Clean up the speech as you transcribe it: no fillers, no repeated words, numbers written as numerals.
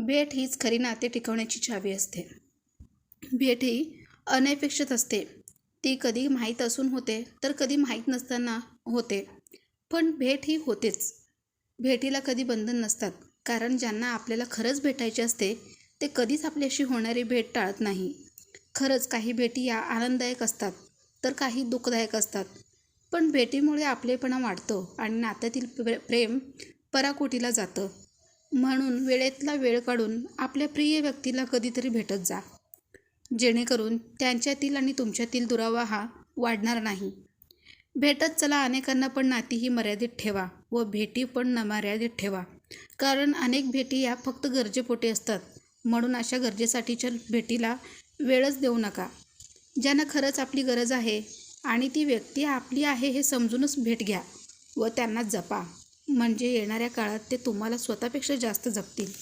भेट हीच खरी नाते टिकवण्याची चावी असते. भेट ही अनपेक्षित असते. ती कधी माहीत असून होते तर कधी माहीत नसताना होते, पण भेट ही होतेच. भेटीला कधी बंधन नसतात, कारण ज्यांना आपल्याला खरंच भेटायचे असते ते कधीच आपल्याशी होणारी भेट टाळत नाही. खरंच काही भेटी या आनंददायक असतात तर काही दुःखदायक असतात, पण भेटीमुळे आपलेपणा वाढतो आणि नात्यातील प्रेम पराकोटीला जातं. म्हणून वेळेतला वेळ काढून आपल्या प्रिय व्यक्तीला कधीतरी भेटत जा, जेणेकरून त्यांच्यातील आणि तुमच्यातील दुरावा हा वाढणार नाही. भेटत चला अनेकांना, पण नाती ही मर्यादित ठेवा व भेटी पण मर्यादित ठेवा, कारण अनेक भेटी या फक्त गरजेपोटी असतात. म्हणून अशा गरजेसाठीच्या भेटीला वेळच देऊ नका. ज्यांना खरंच आपली गरज आहे आणि ती व्यक्ती आपली आहे हे समजूनच भेट घ्या व त्यांना जपा, म्हणजे येणाऱ्या काळात ते तुम्हाला स्वतःपेक्षा जास्त जपतील.